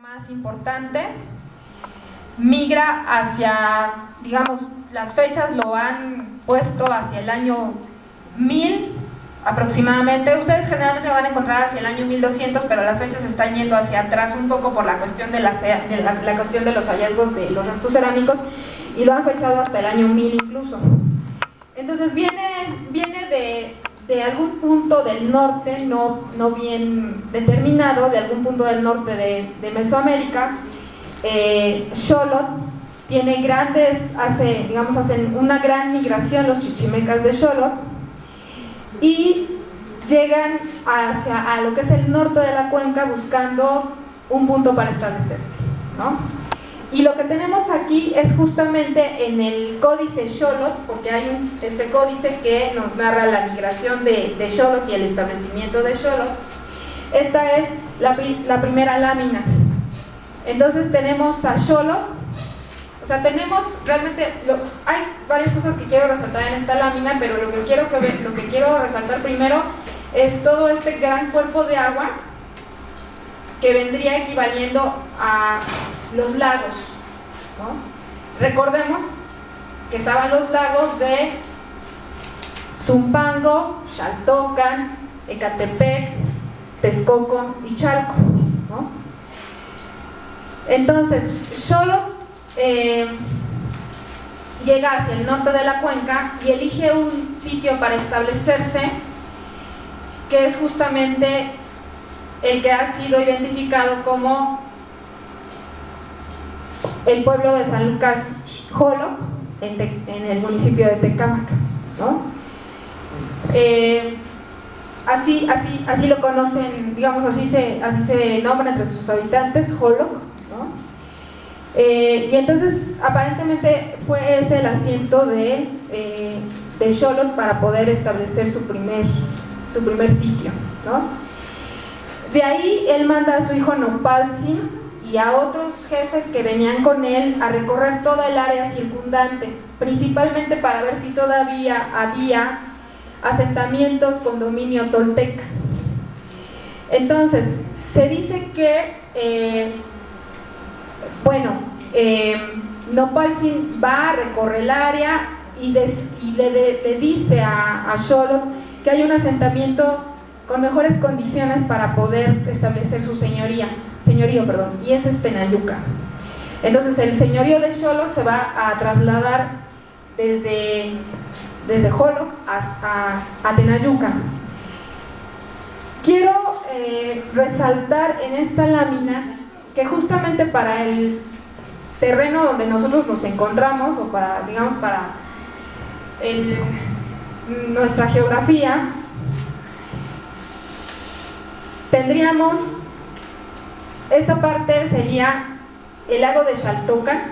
más importante, migra hacia, digamos, las fechas lo han puesto hacia el año 1000 aproximadamente. Ustedes generalmente van a encontrar hacia el año 1200, pero las fechas están yendo hacia atrás un poco por la cuestión de la cuestión de los hallazgos de los restos cerámicos, y lo han fechado hasta el año 1000 incluso. Entonces viene de algún punto del norte, no bien determinado, de algún punto del norte de Mesoamérica. Xolotl tiene hacen una gran migración los chichimecas de Xolotl y llegan a lo que es el norte de la cuenca buscando un punto para establecerse, ¿no? Y lo que tenemos aquí es justamente en el códice Xolotl, porque hay este códice que nos narra la migración de Xolotl y el establecimiento de Xolotl. Esta es la primera lámina. Entonces tenemos a Xolotl, o sea, tenemos realmente, hay varias cosas que quiero resaltar en esta lámina, pero lo que quiero resaltar primero es todo este gran cuerpo de agua que vendría equivaliendo a los lagos, ¿no? Recordemos que estaban los lagos de Zumpango, Xaltocan, Ecatepec, Texcoco y Chalco, ¿no? Entonces, Xolotl llega hacia el norte de la cuenca y elige un sitio para establecerse, que es justamente el que ha sido identificado como el pueblo de San Lucas Xolotl en el municipio de Tecámac, ¿no? Así lo conocen, digamos, así se nombra entre sus habitantes, Xolotl, ¿no? Y entonces aparentemente fue ese el asiento de Xolotl para poder establecer su primer sitio, ¿no? De ahí él manda a su hijo Nopaltzin y a otros jefes que venían con él a recorrer toda el área circundante, principalmente para ver si todavía había asentamientos con dominio tolteca. Entonces, se dice que, Nopaltzin va, recorre el área y le dice a Xolotl que hay un asentamiento con mejores condiciones para poder establecer su señorío, y ese es Tenayuca. Entonces el señorío de Xolotl se va a trasladar desde Xolotl a Tenayuca. Quiero resaltar en esta lámina que justamente para el terreno donde nosotros nos encontramos, o para, digamos, para nuestra geografía, tendríamos, esta parte sería el lago de Xaltocan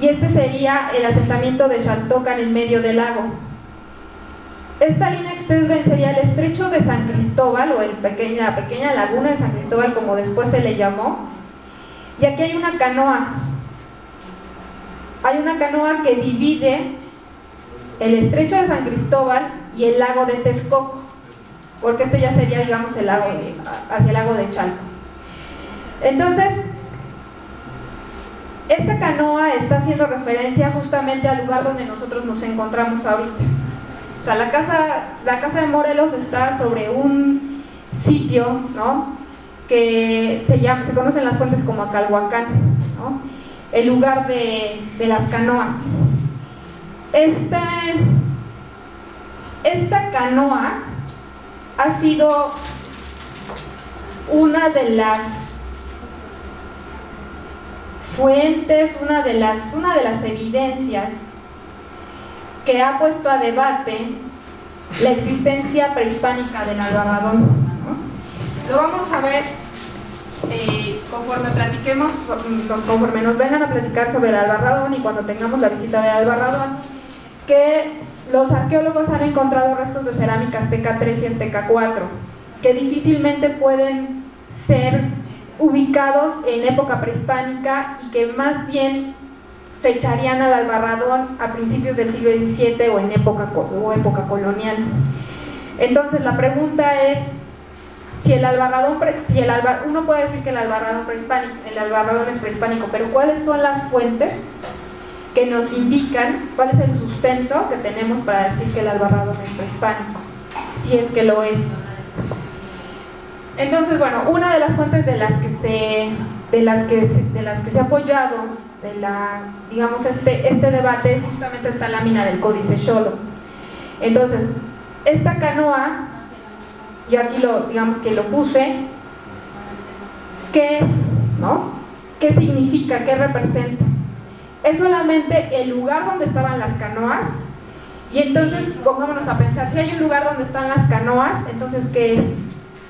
y este sería el asentamiento de Xaltocan en medio del lago. Esta línea que ustedes ven sería el estrecho de San Cristóbal, o la pequeña laguna de San Cristóbal, como después se le llamó, y aquí hay una canoa. Hay una canoa que divide el estrecho de San Cristóbal y el lago de Texcoco, porque este ya sería, digamos, hacia el lago de Chalco. Entonces, esta canoa está haciendo referencia justamente al lugar donde nosotros nos encontramos ahorita. O sea, la casa de Morelos está sobre un sitio, ¿no?, que se conoce en las fuentes como Acalhuacán, ¿no?, el lugar de las canoas. Esta canoa ha sido una de las fuentes, una de las evidencias que ha puesto a debate la existencia prehispánica del Albarradón, ¿no? Lo vamos a ver conforme nos vengan a platicar sobre el Albarradón y cuando tengamos la visita del Albarradón, que los arqueólogos han encontrado restos de cerámica azteca 3 y azteca 4 que difícilmente pueden ser ubicados en época prehispánica y que más bien fecharían al Albarradón a principios del siglo XVII o época colonial. Entonces la pregunta es uno puede decir que el albarradón es prehispánico, pero ¿cuáles son las fuentes que nos indican, cuál es el sustento que tenemos para decir que el albarradón es prehispánico? Si es que lo es. Entonces, bueno, una de las fuentes de las que se ha apoyado digamos este debate es justamente esta lámina del Códice Xolo. Entonces, esta canoa, yo aquí digamos que lo puse, ¿qué es? ¿No? ¿Qué significa? ¿Qué representa? Es solamente el lugar donde estaban las canoas. Y entonces pongámonos a pensar, si hay un lugar donde están las canoas, entonces ¿qué es?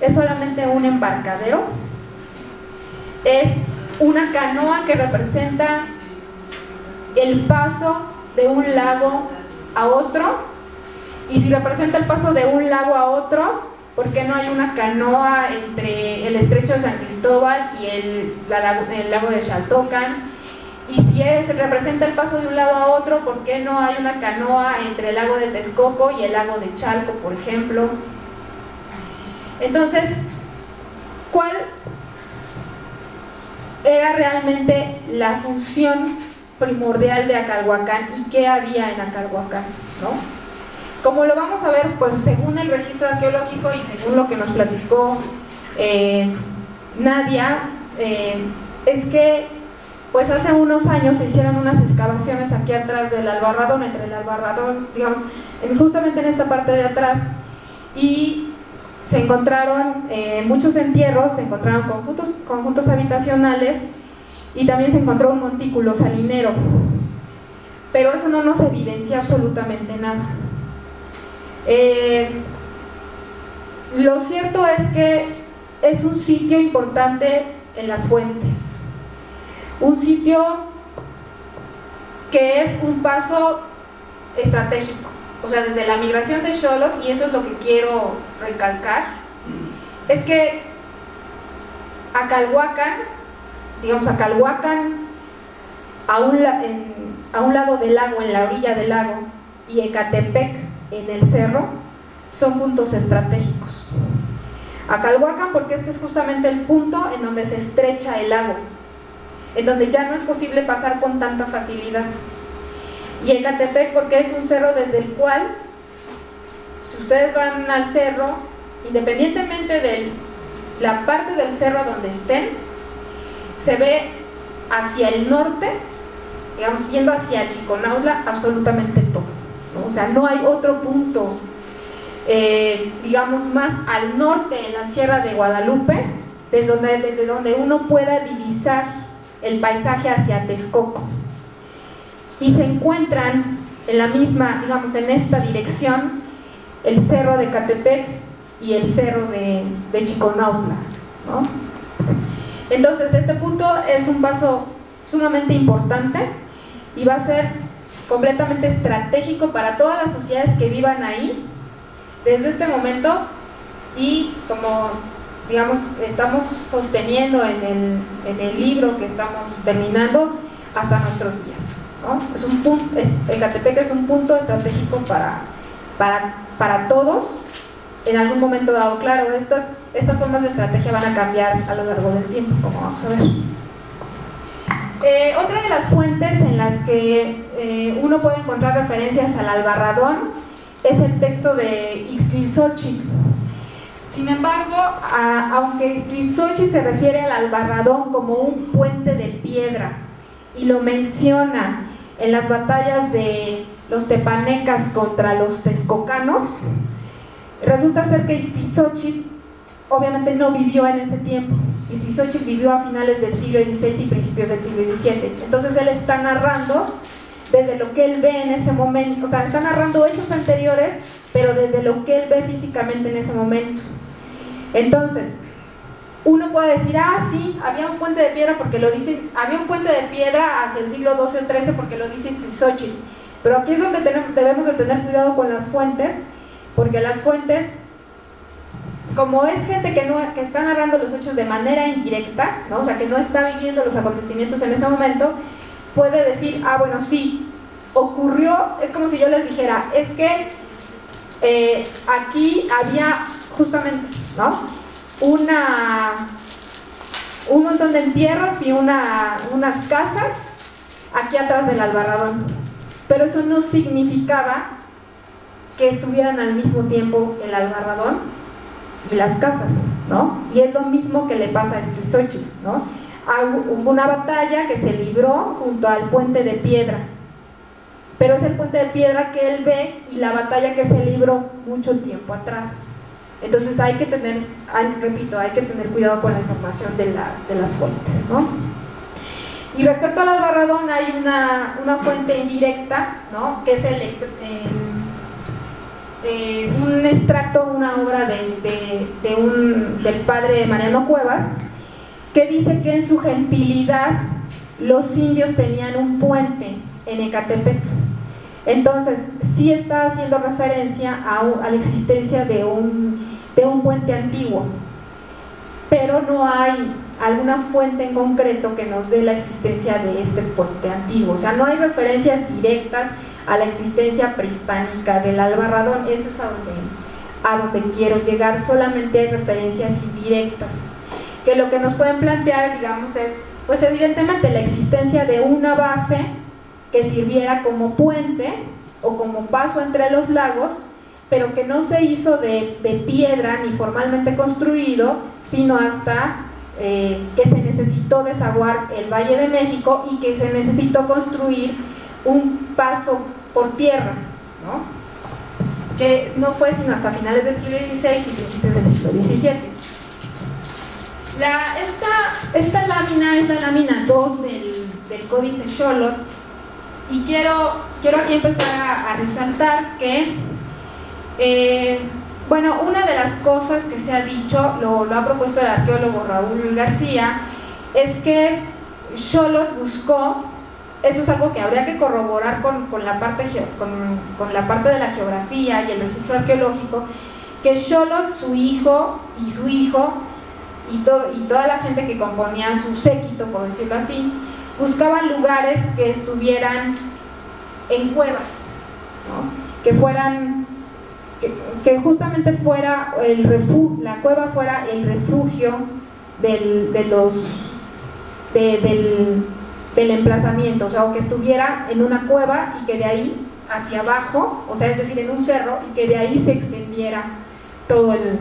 ¿Es solamente un embarcadero? ¿Es una canoa que representa el paso de un lago a otro? Y si representa el paso de un lago a otro, ¿por qué no hay una canoa entre el estrecho de San Cristóbal y el lago de Xaltocan? Y si representa el paso de un lado a otro, ¿por qué no hay una canoa entre el lago de Texcoco y el lago de Chalco, por ejemplo? Entonces, ¿cuál era realmente la función primordial de Acalhuacán y qué había en Acalhuacán, ¿no? Como lo vamos a ver, pues según el registro arqueológico y según lo que nos platicó Nadia, es que pues hace unos años se hicieron unas excavaciones aquí atrás del albarradón, entre el albarradón, digamos, justamente en esta parte de atrás, y se encontraron muchos entierros, se encontraron conjuntos habitacionales y también se encontró un montículo salinero, pero eso no nos evidencia absolutamente nada. Lo cierto es que es un sitio importante en las fuentes, un sitio que es un paso estratégico, o sea, desde la migración de Xolotl, y eso es lo que quiero recalcar, es que Acalhuacán, digamos Acalhuacán a un lado del lago, en la orilla del lago, y Ecatepec en el cerro, son puntos estratégicos. Acalhuacán porque este es justamente el punto en donde se estrecha el lago, en donde ya no es posible pasar con tanta facilidad. Y Ecatepec porque es un cerro desde el cual, si ustedes van al cerro, independientemente de la parte del cerro donde estén, se ve hacia el norte, digamos, viendo hacia Chiconautla, absolutamente todo, ¿no? O sea, no hay otro punto, digamos, más al norte en la Sierra de Guadalupe, desde donde uno pueda divisar el paisaje hacia Texcoco. Y se encuentran en la misma, digamos, en esta dirección, el cerro de Ecatepec y el cerro de Chiconautla, ¿no? Entonces, este punto es un paso sumamente importante y va a ser completamente estratégico para todas las sociedades que vivan ahí desde este momento, y como, digamos, estamos sosteniendo en el libro que estamos terminando, hasta nuestros días, ¿no? Es un punto, Ecatepec es un punto estratégico para todos en algún momento dado. Claro, estas formas de estrategia van a cambiar a lo largo del tiempo, como vamos a ver. Otra de las fuentes en las que uno puede encontrar referencias al albarradón es el texto de Ixtlilxóchitl. Sin embargo, aunque Ixtlilxóchitl se refiere al albarradón como un puente de piedra y lo menciona en las batallas de los tepanecas contra los texcocanos, resulta ser que Ixtlilxóchitl obviamente no vivió en ese tiempo. Ixtlilxóchitl vivió a finales del siglo XVI y principios del siglo XVII. Entonces él está narrando desde lo que él ve en ese momento, o sea, está narrando hechos anteriores, pero desde lo que él ve físicamente en ese momento. Entonces, uno puede decir, ah, sí, había un puente de piedra porque lo dice, había un puente de piedra hacia el siglo XII o XIII porque lo dice Ixtlilxóchitl. Pero aquí es donde debemos de tener cuidado con las fuentes, porque las fuentes, como es gente que está narrando los hechos de manera indirecta, ¿no? O sea, que no está viviendo los acontecimientos en ese momento, puede decir, ah, bueno, sí, ocurrió, es como si yo les dijera, es que aquí había justamente, ¿no? un montón de entierros y unas casas aquí atrás del Albarradón, pero eso no significaba que estuvieran al mismo tiempo el Albarradón y las casas, ¿no? Y es lo mismo que le pasa a Esquilxóchitl, ¿no? Hubo una batalla que se libró junto al puente de piedra, pero es el puente de piedra que él ve y la batalla que se libró mucho tiempo atrás. Entonces hay que tener, repito, hay que tener cuidado con la información de las fuentes, ¿no? Y respecto al Albarradón hay una fuente indirecta, ¿no? Que es un extracto, una obra del padre Mariano Cuevas, que dice que en su gentilidad los indios tenían un puente en Ecatepec. Entonces sí está haciendo referencia a la existencia de un puente antiguo, pero no hay alguna fuente en concreto que nos dé la existencia de este puente antiguo. O sea, no hay referencias directas a la existencia prehispánica del Albarradón. Eso es a donde quiero llegar. Solamente hay referencias indirectas, que lo que nos pueden plantear, digamos, es, pues evidentemente la existencia de una base que sirviera como puente o como paso entre los lagos, pero que no se hizo de piedra ni formalmente construido, sino hasta que se necesitó desaguar el Valle de México y que se necesitó construir un paso por tierra, ¿no? Que no fue sino hasta finales del siglo XVI y principios del siglo XVII. Esta lámina es la lámina 2 del Códice Xolotl, y quiero aquí empezar a resaltar que bueno, una de las cosas que se ha dicho, lo ha propuesto el arqueólogo Raúl García, es que Xolotl buscó, eso es algo que habría que corroborar con la parte de la geografía y el registro arqueológico, que Xolotl, su hijo y toda la gente que componía su séquito, por decirlo así, buscaban lugares que estuvieran en cuevas, ¿no? Que justamente fuera la cueva fuera el refugio del emplazamiento, o sea, o que estuviera en una cueva y que de ahí hacia abajo, o sea, es decir, en un cerro, y que de ahí se extendiera todo el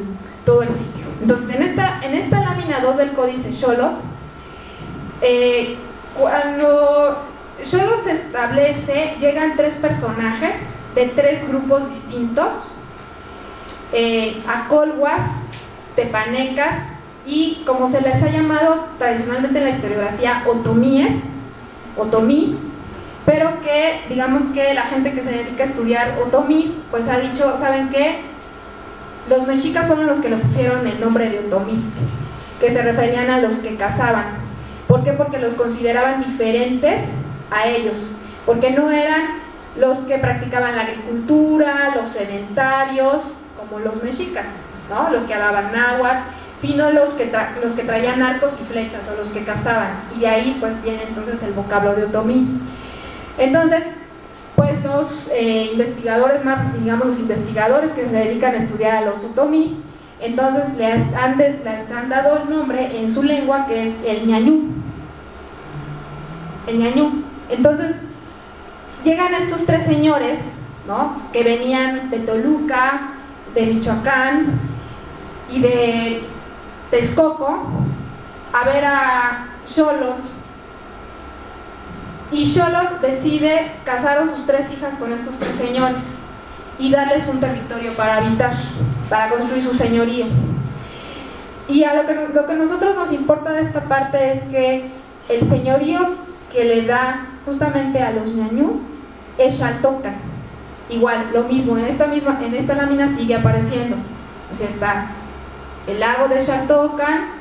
sitio. Entonces, en esta lámina 2 del Códice Xolotl, cuando Xolotl se establece, llegan 3 personajes de 3 grupos distintos: acolhuas, tepanecas y, como se les ha llamado tradicionalmente en la historiografía, otomís, pero que digamos que la gente que se dedica a estudiar otomís pues ha dicho, ¿saben qué? Los mexicas fueron los que le pusieron el nombre de otomís, que se referían a los que cazaban. ¿Por qué? Porque los consideraban diferentes a ellos, porque no eran los que practicaban la agricultura, los sedentarios, como los mexicas, ¿no? Los que hablaban náhuatl, sino los que traían arcos y flechas, o los que cazaban, y de ahí pues viene entonces el vocablo de otomí. Entonces, pues los investigadores los investigadores que se dedican a estudiar a los otomís, entonces les han dado el nombre en su lengua, que es el ñañú. Entonces, llegan estos 3 señores, ¿no? Que venían de Toluca, de Michoacán y de Texcoco a ver a Xolotl, y Xolotl decide casar a sus 3 hijas con estos 3 señores y darles un territorio para habitar, para construir su señorío. Y a lo que a nosotros nos importa de esta parte es que el señorío que le da justamente a los ñañú es Xaltocan. Igual, lo mismo, en esta lámina sigue apareciendo. O sea, está el lago de Xaltocan,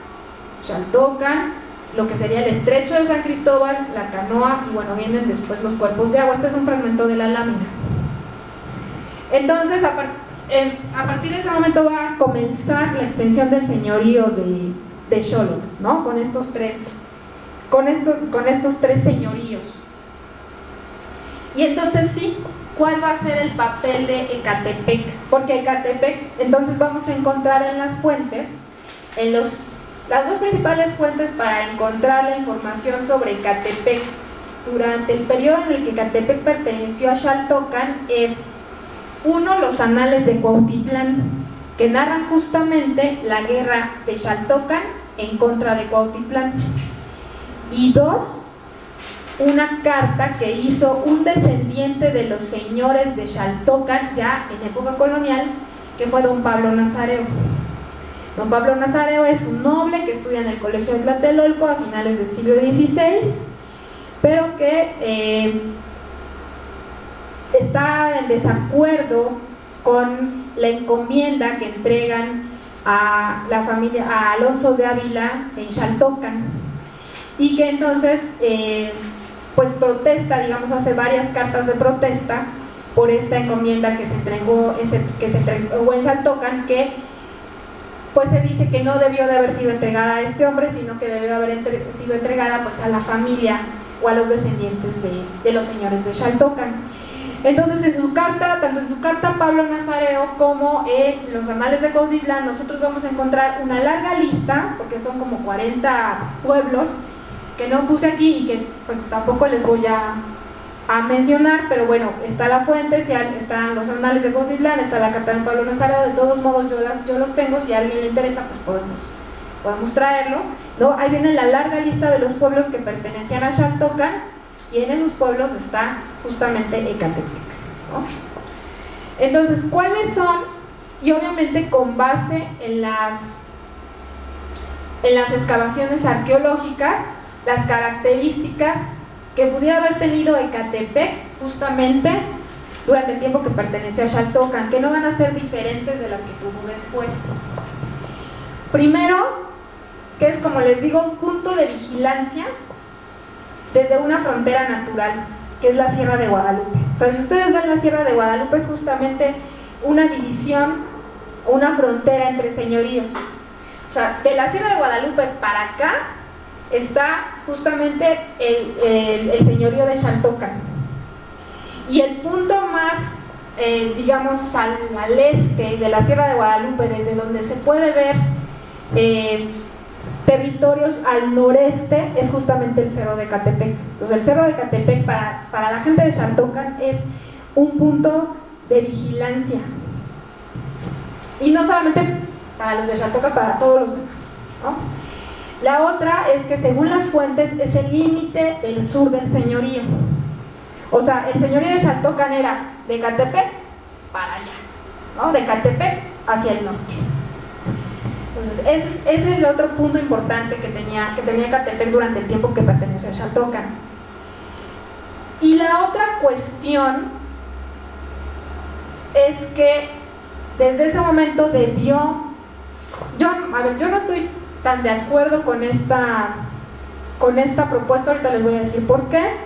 lo que sería el estrecho de San Cristóbal, la canoa, y bueno, vienen después los cuerpos de agua. Este es un fragmento de la lámina. Entonces, a partir de ese momento va a comenzar la extensión del señorío de Xolotl, ¿no? Con estos tres señoríos. Y entonces sí, ¿cuál va a ser el papel de Ecatepec? Porque Ecatepec, entonces vamos a encontrar en las fuentes las dos principales fuentes para encontrar la información sobre Ecatepec durante el periodo en el que Ecatepec perteneció a Xaltocan es: uno, los anales de Cuautitlán, que narran justamente la guerra de Xaltocan en contra de Cuautitlán, y dos, una carta que hizo un descendiente de los señores de Xaltocan ya en época colonial, que fue don Pablo Nazareo. Don Pablo Nazareo es un noble que estudia en el Colegio de Tlatelolco a finales del siglo XVI, pero que está en desacuerdo con la encomienda que entregan a la familia, a Alonso de Ávila en Xaltocan, y que entonces pues protesta, digamos, hace varias cartas de protesta por esta encomienda que se entregó en Xaltocan, que pues se dice que no debió de haber sido entregada a este hombre, sino que debió de haber sido entregada pues a la familia o a los descendientes de los señores de Xaltocan. Entonces, en su carta, tanto en su carta Pablo Nazareo como en los anales de Cuautitlán, nosotros vamos a encontrar una larga lista, porque son como 40 pueblos, que no puse aquí y que pues tampoco les voy a mencionar, pero bueno, está la fuente, están los anales de Cuautitlán, está la carta de Pablo Nazareo. De todos modos yo los tengo, si a alguien le interesa pues podemos traerlo, ¿no? Ahí viene la larga lista de los pueblos que pertenecían a Xaltocan, y en esos pueblos está justamente Ecatepec, ¿no? Entonces, ¿cuáles son? Y obviamente con base en las excavaciones arqueológicas, las características que pudiera haber tenido Ecatepec justamente durante el tiempo que perteneció a Xaltocan, que no van a ser diferentes de las que tuvo después. Primero, que es, como les digo, un punto de vigilancia desde una frontera natural, que es la Sierra de Guadalupe. O sea, si ustedes ven la Sierra de Guadalupe, es justamente una división, una frontera entre señoríos. O sea, de la Sierra de Guadalupe para acá está justamente el señorío de Xaltocan, y el punto más digamos al este de la Sierra de Guadalupe, desde donde se puede ver territorios al noreste, es justamente el Cerro de Ecatepec. Entonces el Cerro de Ecatepec para la gente de Xaltocan es un punto de vigilancia, y no solamente para los de Xaltocan, para todos los demás, ¿no? La otra es que, según las fuentes, es el límite del sur del señorío. O sea, el señorío de Xaltocan era de Ecatepec para allá, ¿no? De Ecatepec hacia el norte. Entonces, ese es el otro punto importante que tenía Ecatepec durante el tiempo que perteneció a Xaltocan. Y la otra cuestión es que desde ese momento yo no estoy tan de acuerdo con esta propuesta. Ahorita les voy a decir por qué.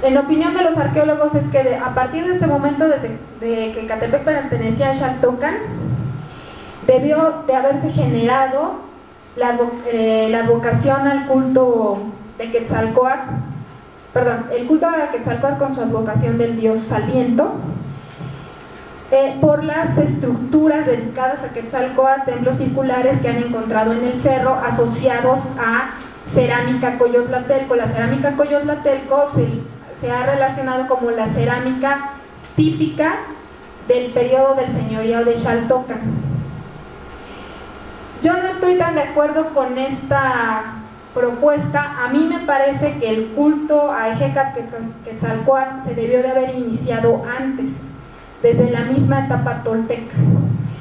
En opinión de los arqueólogos es que a partir de este momento, desde que Ecatepec pertenecía a Xaltocan, debió de haberse generado la advocación al culto de Quetzalcóatl, el culto a Quetzalcóatl con su advocación del dios al viento, por las estructuras dedicadas a Quetzalcóatl, templos circulares que han encontrado en el cerro asociados a cerámica Coyotlaltelco. La cerámica Coyotlaltelco se ha relacionado como la cerámica típica del periodo del señorío de Xaltocan. Yo no estoy tan de acuerdo con esta propuesta. A mí me parece que el culto a Ejecatl Quetzalcóatl se debió de haber iniciado antes, desde la misma etapa tolteca.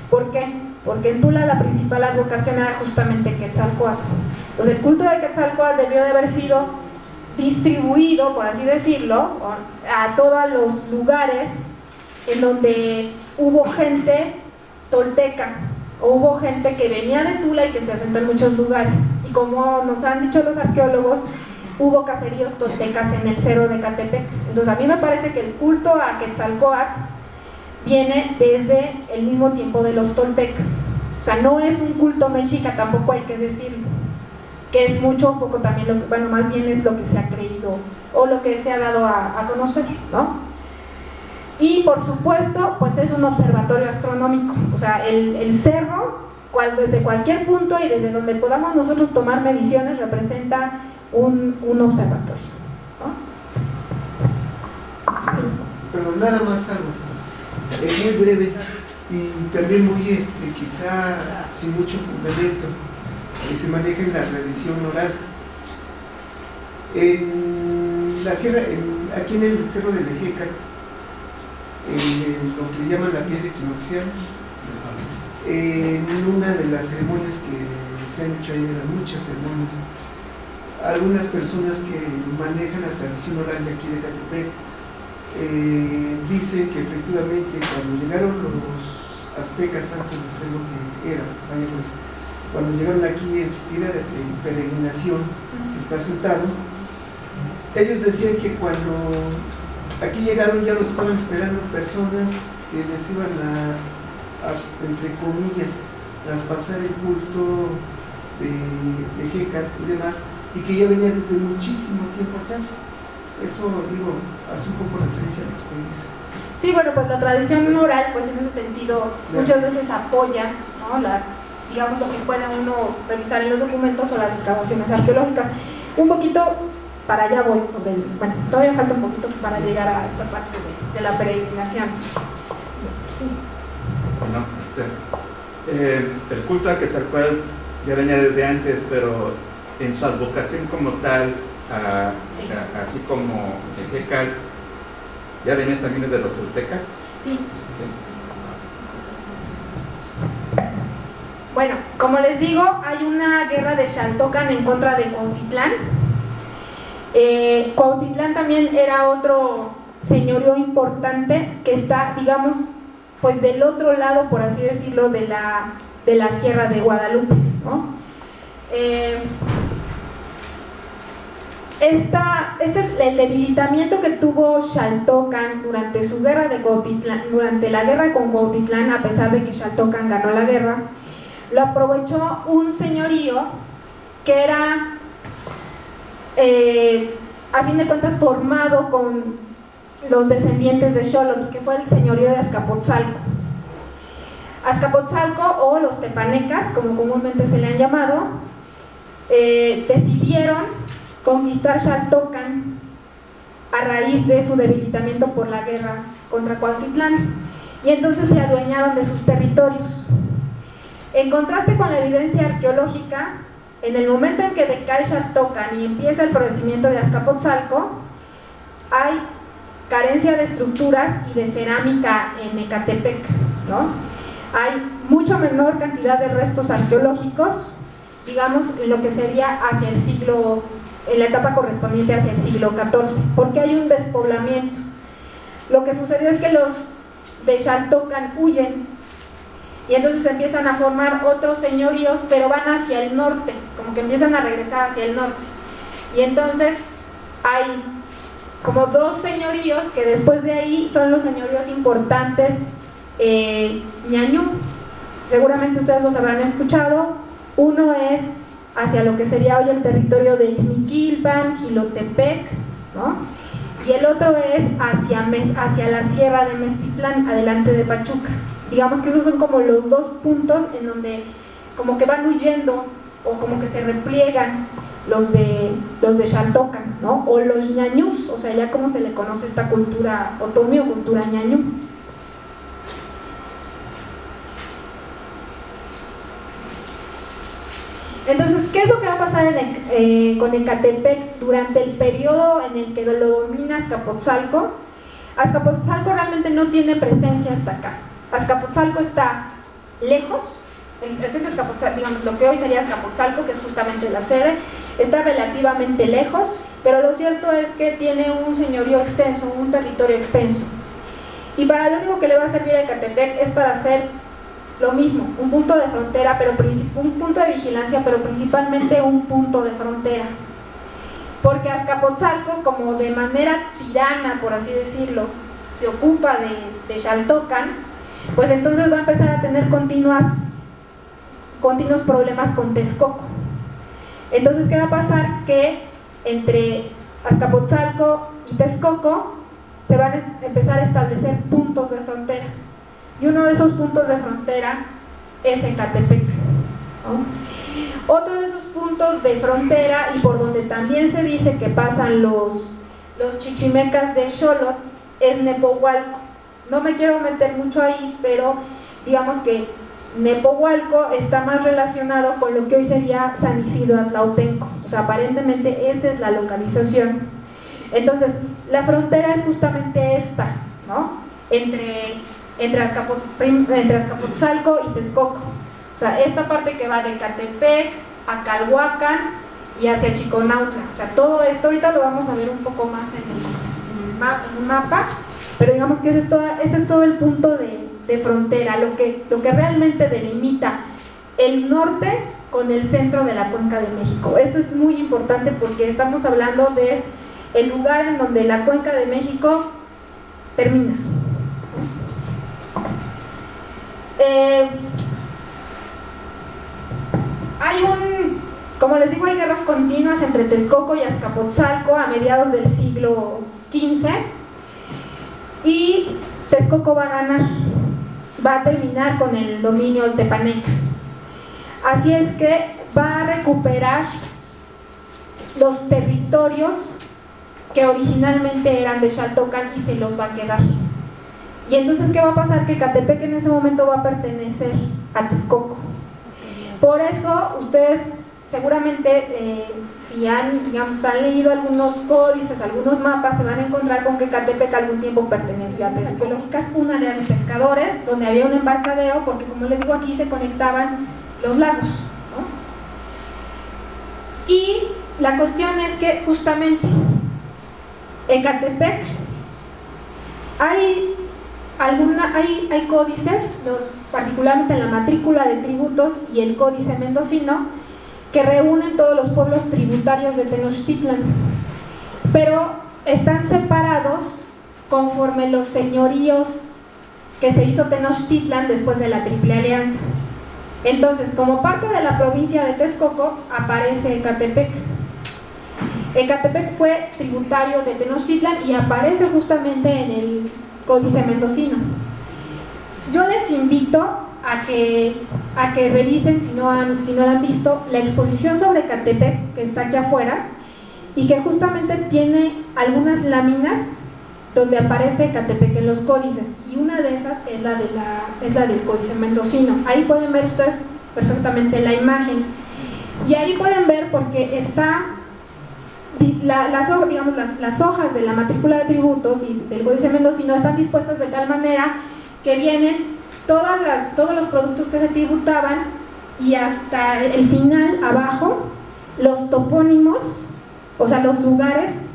¿Por qué? Porque en Tula la principal advocación era justamente Quetzalcóatl. Entonces el culto de Quetzalcóatl debió de haber sido distribuido, por así decirlo, a todos los lugares en donde hubo gente tolteca, o hubo gente que venía de Tula y que se asentó en muchos lugares. Y como nos han dicho los arqueólogos, hubo caseríos toltecas en el Cerro de Ecatepec. Entonces a mí me parece que el culto a Quetzalcóatl viene desde el mismo tiempo de los toltecas. O sea, no es un culto mexica, tampoco hay que decirlo, que es mucho o poco también, bueno, más bien es lo que se ha creído o lo que se ha dado a conocer, ¿no? Y por supuesto, pues es un observatorio astronómico, o sea, el cerro, desde cualquier punto y desde donde podamos nosotros tomar mediciones, representa un observatorio, ¿no? Sí. Perdón, nada más algo, es muy breve y también muy, quizá sin mucho fundamento, que se maneja en la tradición oral. En la sierra, aquí en el cerro de Lejeca, en lo que llaman la piedra equinoccial, en una de las ceremonias que se han hecho ahí, de las muchas ceremonias, algunas personas que manejan la tradición oral de aquí de Ecatepec dicen que efectivamente cuando llegaron los aztecas, antes de ser lo que eran, vaya pues, cuando llegaron aquí en su tira de peregrinación, que está sentado, ellos decían que cuando aquí llegaron ya los estaban esperando personas que les iban a entre comillas, traspasar el culto de Hécat y demás, y que ya venía desde muchísimo tiempo atrás. Eso, digo, hace un poco referencia a lo que usted dice. Sí, bueno, pues la tradición oral, pues en ese sentido, muchas veces apoya, ¿no?, digamos, lo que puede uno revisar en los documentos o las excavaciones arqueológicas. Un poquito, para allá voy, bueno, todavía falta un poquito para llegar a esta parte de la peregrinación. Sí. Bueno, el culto a Quetzalcóatl ya venía desde antes, pero en su advocación como tal, así como el Hécat, ¿ya venía también de los toltecas? Sí. Sí. Bueno, como les digo, hay una guerra de Xaltocan en contra de Cuautitlán. Cuautitlán también era otro señorío importante que está, digamos, pues del otro lado, por así decirlo, de la Sierra de Guadalupe, ¿no? El debilitamiento que tuvo Xaltocan durante su guerra de Cuautitlán, durante la guerra con Cuautitlán, a pesar de que Xaltocan ganó la guerra, lo aprovechó un señorío que era, a fin de cuentas, formado con los descendientes de Xolotl, que fue el señorío de Azcapotzalco. Azcapotzalco, o los tepanecas, como comúnmente se le han llamado, decidieron conquistar Xaltocan a raíz de su debilitamiento por la guerra contra Cuautitlán, y entonces se adueñaron de sus territorios. En contraste con la evidencia arqueológica, en el momento en que decae Xaltocan y empieza el florecimiento de Azcapotzalco, hay carencia de estructuras y de cerámica en Ecatepec, ¿no? Hay mucho menor cantidad de restos arqueológicos, digamos, en lo que sería hacia el siglo, en la etapa correspondiente hacia el siglo XIV, porque hay un despoblamiento. Lo que sucedió es que los de Xaltocan huyen, y entonces empiezan a formar otros señoríos, pero van hacia el norte, como que empiezan a regresar hacia el norte, y entonces hay como dos señoríos que después de ahí son los señoríos importantes. Ñañú, seguramente ustedes los habrán escuchado. Uno es hacia lo que sería hoy el territorio de Ixmiquilpan, Jilotepec, ¿no? Y el otro es hacia la sierra de Meztitlán, adelante de Pachuca. Digamos que esos son como los dos puntos en donde como que van huyendo o como que se repliegan los de Xaltocan, ¿no? O los ñañús, o sea, ya como se le conoce esta cultura otomí o cultura ñañú. Entonces, ¿qué es lo que va a pasar con Ecatepec durante el periodo en el que lo domina Azcapotzalco? Azcapotzalco realmente no tiene presencia hasta acá. Azcapotzalco está lejos. El presente Azcapotzalco, digamos, lo que hoy sería Azcapotzalco, que es justamente la sede, está relativamente lejos, pero lo cierto es que tiene un señorío extenso, un territorio extenso. Y para lo único que le va a servir a Ecatepec es para hacer lo mismo, un punto de frontera, pero un punto de vigilancia, pero principalmente un punto de frontera. Porque Azcapotzalco, como de manera tirana, por así decirlo, se ocupa de Xaltocan, pues entonces va a empezar a tener continuos problemas con Texcoco. Entonces, ¿qué va a pasar? Que entre Azcapotzalco y Texcoco se van a empezar a establecer puntos de frontera. Y uno de esos puntos de frontera es Ecatepec, ¿no? Otro de esos puntos de frontera, y por donde también se dice que pasan los chichimecas de Xolotl, es Nepohualco. No me quiero meter mucho ahí, pero digamos que Nepohualco está más relacionado con lo que hoy sería San Isidro Atlautenco. O sea, aparentemente esa es la localización. Entonces, la frontera es justamente esta, ¿no? Entre Azcapotzalco y Texcoco. O sea, esta parte que va de Ecatepec a Calhuacan y hacia Chiconautla. O sea, todo esto ahorita lo vamos a ver un poco más en un mapa, pero digamos que ese es todo el punto de frontera, lo que realmente delimita el norte con el centro de la Cuenca de México. Esto es muy importante porque estamos hablando de el lugar en donde la Cuenca de México termina. Como les digo, hay guerras continuas entre Texcoco y Azcapotzalco a mediados del siglo XV, y Texcoco va a ganar, va a terminar con el dominio tepaneca. Así es que va a recuperar los territorios que originalmente eran de Xaltocan y se los va a quedar. Y entonces, ¿qué va a pasar? Que Ecatepec en ese momento va a pertenecer a Texcoco. Por eso, ustedes seguramente, si han leído algunos códices, algunos mapas, se van a encontrar con que Ecatepec algún tiempo perteneció a Texcoco. Es un área de pescadores, donde había un embarcadero, porque como les digo, aquí se conectaban los lagos, ¿no? Y la cuestión es que justamente Ecatepec hay códices, particularmente en la matrícula de tributos y el códice mendocino, que reúnen todos los pueblos tributarios de Tenochtitlan, pero están separados conforme los señoríos que se hizo Tenochtitlan después de la Triple Alianza. Entonces, como parte de la provincia de Texcoco aparece Ecatepec. Ecatepec fue tributario de Tenochtitlan y aparece justamente en el códice mendocino. Yo les invito a que revisen, si no la han visto, la exposición sobre Ecatepec que está aquí afuera, y que justamente tiene algunas láminas donde aparece Ecatepec en los códices, y una de esas es la del códice mendocino. Ahí pueden ver ustedes perfectamente la imagen, y ahí pueden ver porque está las hojas de la matrícula de tributos y del códice mendocino están dispuestas de tal manera que vienen todos los productos que se tributaban, y hasta el final, abajo, los topónimos, o sea, los lugares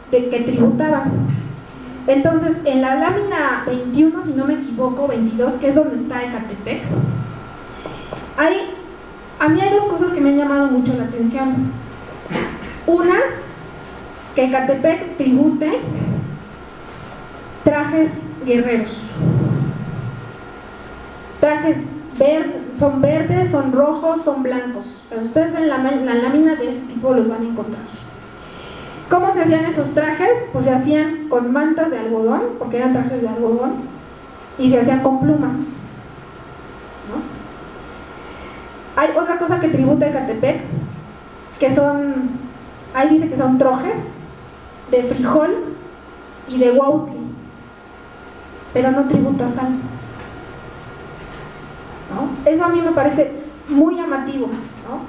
que tributaban. Entonces, en la lámina 21, si no me equivoco, 22, que es donde está Ecatepec, a mí hay dos cosas que me han llamado mucho la atención. Una, que Ecatepec tribute trajes guerreros. Trajes son verdes, son rojos, son blancos. O sea, si ustedes ven la lámina de este tipo, los van a encontrar. ¿Cómo se hacían esos trajes? Pues se hacían con mantas de algodón, porque eran trajes de algodón, y se hacían con plumas, ¿no? Hay otra cosa que tributa Ecatepec, ahí dice que son trojes de frijol y de huautli, pero no tributa sal, ¿no? Eso a mí me parece muy llamativo, ¿no?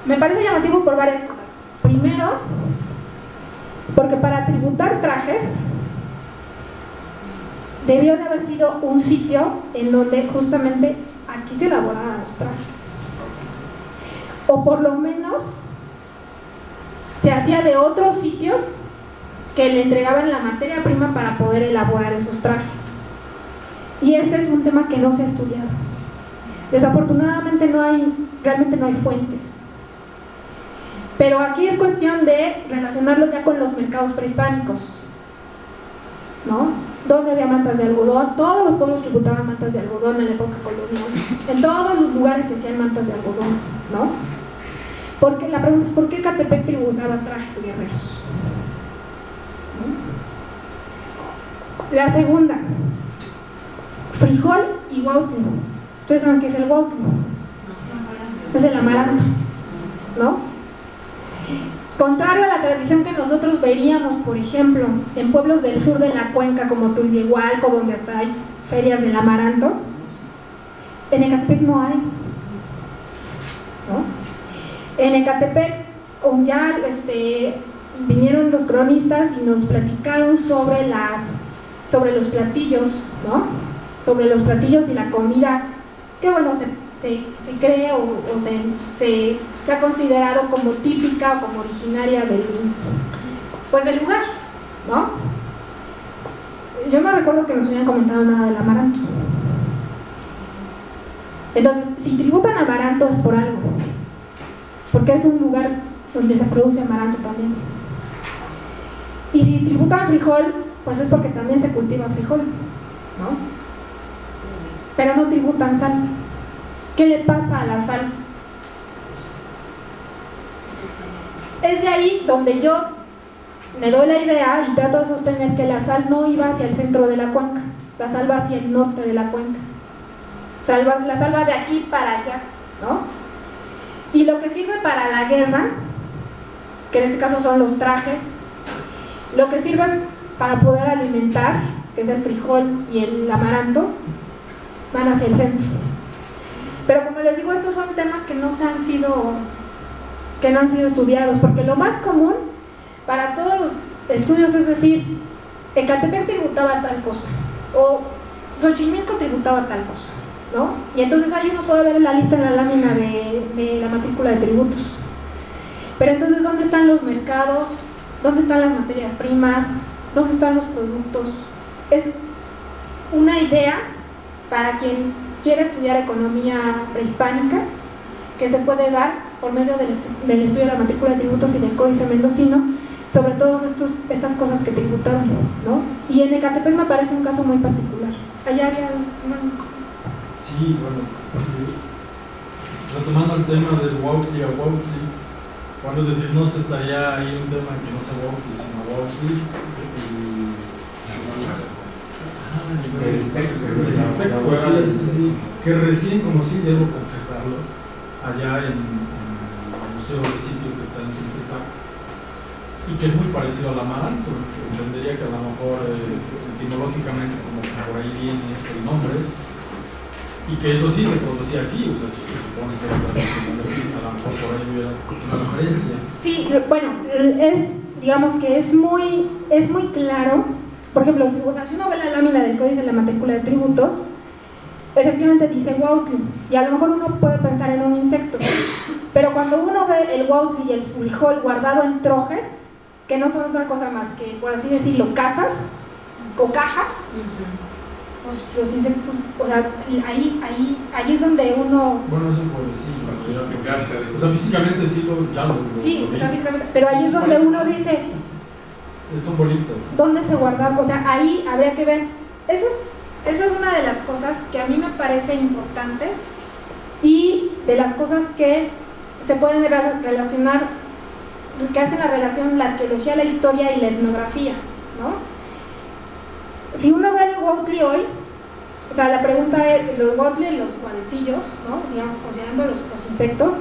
Me parece llamativo por varias cosas. Primero, porque para tributar trajes debió de haber sido un sitio en donde justamente aquí se elaboraban los trajes, o por lo menos se hacía de otros sitios que le entregaban la materia prima para poder elaborar esos trajes. Y ese es un tema que no se ha estudiado. Desafortunadamente realmente no hay fuentes. Pero aquí es cuestión de relacionarlo ya con los mercados prehispánicos, ¿no? Donde había mantas de algodón, todos los pueblos tributaban mantas de algodón en la época colonial. En todos los lugares se hacían mantas de algodón, ¿no? Porque la pregunta es, ¿por qué Ecatepec tributaba trajes guerreros? ¿No? La segunda, frijol y huautli. ¿Ustedes saben qué es el huautli? Es el amaranto, ¿no? Contrario a la tradición que nosotros veríamos, por ejemplo, en pueblos del sur de la cuenca como Tulyehualco, donde hasta hay ferias del amaranto, en Ecatepec no hay, ¿no? En Ecatepec ya vinieron los cronistas y nos platicaron sobre los platillos, ¿no? Sobre los platillos y la comida que, bueno, se cree o se ha considerado como típica o como originaria del lugar, ¿no? Yo no recuerdo que nos hubieran comentado nada del amaranto. Entonces, si tributan amaranto es por algo, porque es un lugar donde se produce amaranto también. Y si tributan frijol, pues es porque también se cultiva frijol, ¿no? Pero no tributan sal. ¿Qué le pasa a la sal? Es de ahí donde yo me doy la idea y trato de sostener que la sal no iba hacia el centro de la cuenca, la sal va hacia el norte de la cuenca. O sea, la sal va de aquí para allá, ¿no? Y lo que sirve para la guerra, que en este caso son los trajes, lo que sirve para poder alimentar, que es el frijol y el amaranto, van hacia el centro. Pero como les digo, estos son temas que no han sido estudiados, porque lo más común para todos los estudios es decir, Ecatepec tributaba tal cosa, o Xochimilco tributaba tal cosa, ¿no? Y entonces ahí uno puede ver la lista en la lámina de la matrícula de tributos. Pero entonces, ¿dónde están los mercados? ¿Dónde están las materias primas? ¿Dónde están los productos? Es una idea para quien quiere estudiar economía prehispánica que se puede dar por medio del estudio de la matrícula de tributos y del códice mendocino sobre todas estas cosas que tributaron, ¿no? Y en Ecatepec me parece un caso muy particular. Allá había Sí, bueno, retomando el tema del huautli a huautli, bueno, es decir, no se estaría ahí un tema que no sea huautli, sino huautli. El sexo, sí, que recién conocí, debo confesarlo, allá en el Museo de Sitio que está en Tultepec, y que es muy parecido al amaranto. Entendería que a lo mejor etimológicamente como por ahí viene el nombre, y que eso sí se producía aquí, o sea, si se supone que era a lo mejor por ahí hubiera una referencia. Sí, bueno, digamos que es muy claro. Por ejemplo, si uno ve la lámina del códice de la matrícula de tributos, efectivamente dice huautli, y a lo mejor uno puede pensar en un insecto, pero cuando uno ve el huautli y el frijol guardado en trojes, que no son otra cosa más que, por así decirlo, casas o cajas, pues los insectos, o sea, ahí es donde uno... Bueno, es un pueblecillo, o sea, físicamente sí sí, o sea, físicamente, pero ahí es donde uno dice... Es un bolito. ¿Dónde se guardan? O sea, ahí habría que ver. Eso es una de las cosas que a mí me parece importante y de las cosas que se pueden relacionar, que hacen la relación la arqueología, la historia y la etnografía, ¿no? Si uno ve el huautli hoy, o sea, la pregunta es, los huautli, los guanecillos, ¿no? Digamos, considerando los insectos,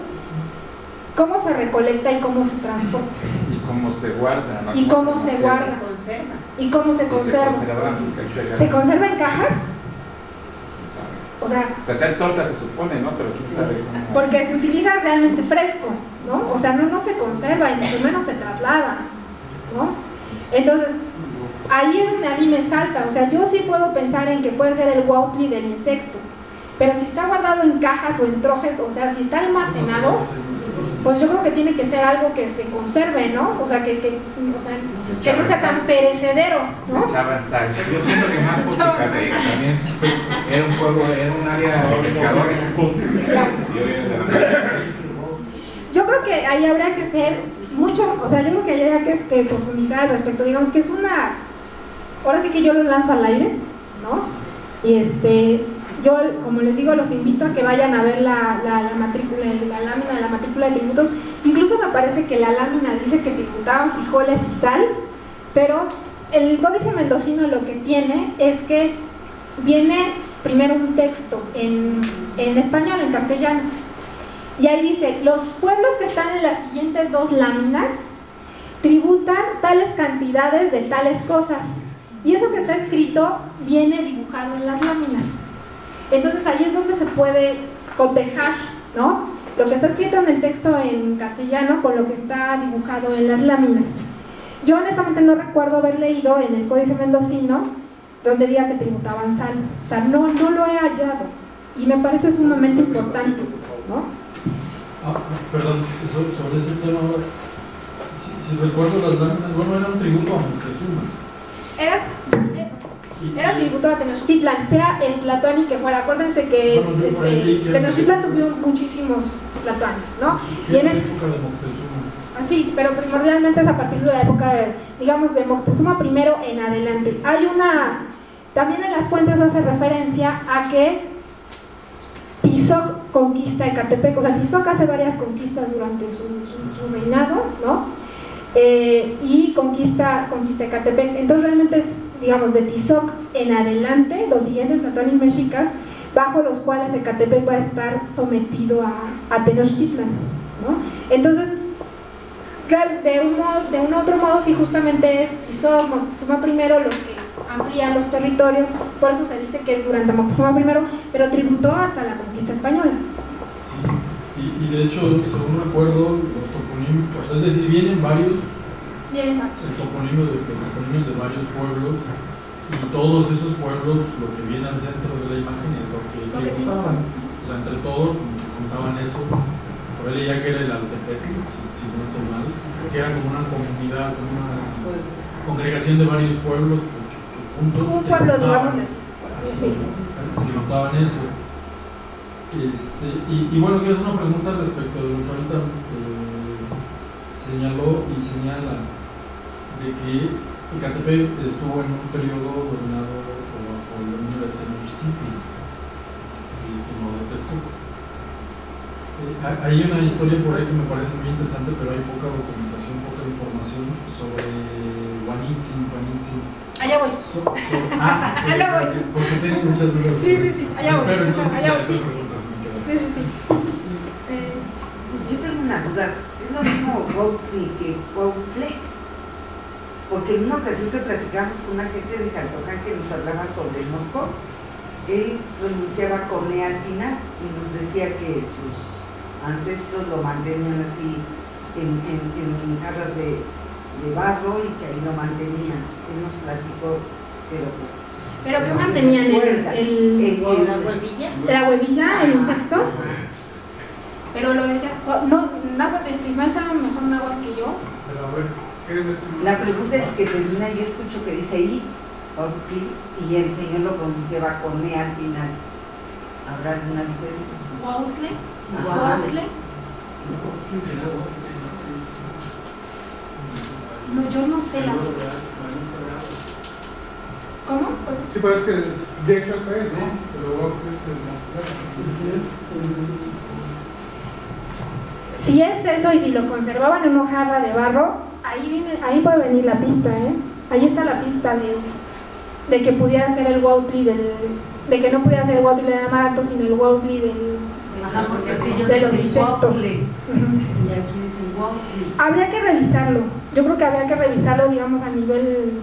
¿cómo se recolecta y cómo se transporta? Y cómo se guarda, ¿no? Y cómo se guarda. Y cómo se conserva. ¿Se conserva en cajas? O sea, hacer tortas se supone, ¿no? Pero quién sabe cómo. Porque se utiliza realmente fresco, ¿no? O sea, no se conserva y mucho menos se traslada, ¿no? Entonces, ahí es donde a mí me salta. O sea, yo sí puedo pensar en que puede ser el huautli del insecto, pero si está guardado en cajas o en trojes, o sea, si está almacenado, pues yo creo que tiene que ser algo que se conserve, ¿no? O sea, que no sea tan perecedero, ¿no? Echaban sal. Yo pienso que más porque también era un pueblo, era un área de pescadores. Yo creo que ahí habría que ser mucho, o sea, yo creo que ahí habría que profundizar al respecto. Digamos que es una... Ahora sí que yo lo lanzo al aire, ¿no? Y yo, como les digo, los invito a que vayan a ver la matrícula, la lámina de la matrícula de tributos. Incluso me parece que la lámina dice que tributaban frijoles y sal, pero el Códice Mendocino lo que tiene es que viene primero un texto en español, en castellano, y ahí dice: los pueblos que están en las siguientes dos láminas tributan tales cantidades de tales cosas, y eso que está escrito viene dibujado en las láminas. Entonces ahí es donde se puede cotejar, ¿no?, lo que está escrito en el texto en castellano con lo que está dibujado en las láminas. Yo honestamente no recuerdo haber leído en el Códice Mendocino donde diga que tributaban sal, o sea, no lo he hallado, y me parece sumamente importante, ¿no? Perdón, sobre ese tema, si recuerdo las láminas, bueno, era un tributo a Moctezuma. Era tributo a Tenochtitlan, sea el tlatoani que fuera. Acuérdense que Tenochtitlan tuvo muchísimos tlatoanis, ¿no? Y en época de Moctezuma. Así, pero primordialmente es a partir de la época, digamos, de Moctezuma I en adelante. Hay también en las fuentes hace referencia a que Tizoc conquista Ecatepec, o sea, Tizoc hace varias conquistas durante su reinado, ¿no? Y conquista Ecatepec. Entonces realmente es, digamos, de Tizoc en adelante los siguientes tlatoanis mexicas bajo los cuales Ecatepec va a estar sometido a Tenochtitlan, ¿no? Entonces, de un otro modo, sí, justamente es Tizoc, Moctezuma I los que amplían los territorios, por eso se dice que es durante Moctezuma I, pero tributó hasta la conquista española. Sí, y de hecho, según recuerdo, los toponímicos, o sea, es decir, vienen varios toponimios de varios pueblos, y todos esos pueblos, lo que viene al centro de la imagen es lo que tributaban. O sea, entre todos contaban eso. Por ahí leía que era el Altepetl, si no estoy mal, que era como una comunidad, una congregación de varios pueblos que juntos un pueblo, digamos así. Tributaban eso. Y bueno, quiero hacer una pregunta respecto de lo que ahorita señaló y señala, de que Ecatepec estuvo en un periodo dominado por el dominio de Tenochtitlan y no de Texcoco. Hay una historia por ahí que me parece muy interesante, pero hay poca documentación, poca información sobre Huanitzin. Allá voy. Allá voy. Porque tengo muchas dudas. Sí, allá voy. Espero, entonces, allá voy, sí. Sí. Yo tengo una duda. ¿Es lo mismo Huautli que Huautle? Porque en una ocasión que platicamos con una gente de Jaltocán que nos hablaba sobre Moscú, él pronunciaba con E al final y nos decía que sus ancestros lo mantenían así en jarras de barro y que ahí lo mantenían. Él nos platicó, pero pues... ¿Pero qué mantenían? ¿La huevilla? ¿La huevilla, el insecto? Pero lo decía, no, Ismael sabe mejor náhuatl que yo. Pero a ver, la pregunta es que termina, yo escucho que dice I, y el señor lo pronunciaba con E al final. ¿Habrá alguna diferencia? ¿Huautle? No, yo no sé la verdad. ¿Cómo? sí, pero es que de hecho es eso, ¿no? Pero es Si es eso y si lo conservaban en una jarra de barro, ahí puede venir la pista, ¿eh? Ahí está la pista de que pudiera ser el Huautli de que no pudiera ser el Huautli de Amaranto, sino el Huautli de los insectos. Y aquí dicen Huautli. Habría que revisarlo. Yo creo que habría que revisarlo, digamos, a nivel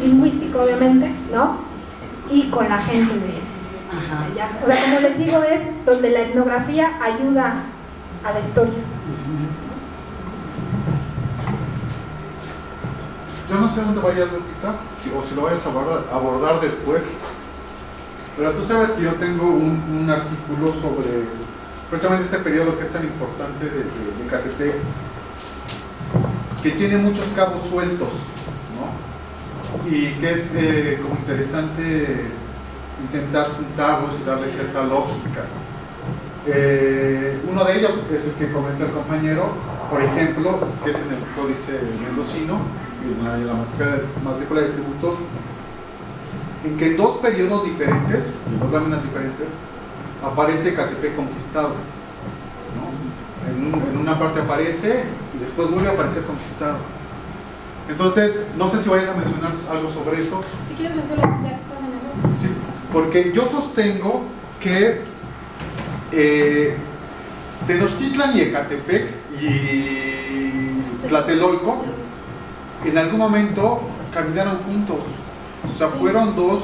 lingüístico, obviamente, ¿no? Y con la gente de allá. O sea, como les digo, es donde la etnografía ayuda a la historia. Yo no sé dónde vayas, Lupita, o si lo vayas a abordar después, pero tú sabes que yo tengo un artículo sobre precisamente este periodo que es tan importante de Ecatepec, que tiene muchos cabos sueltos, ¿no? Y que es como interesante intentar juntarlos y darle cierta lógica. Uno de ellos es el que comenta el compañero, por ejemplo, que es en el Códice Mendocino, en la matrícula de tributos, en que en dos periodos diferentes, en dos láminas diferentes, aparece Ecatepec conquistado, ¿no? En una parte aparece y después vuelve a aparecer conquistado. Entonces, no sé si vayas a mencionar algo sobre eso. Si quieres mencionar, ya que estás en eso. Sí, porque yo sostengo que Tenochtitlan y Ecatepec y Tlatelolco en algún momento caminaron juntos. O sea, fueron dos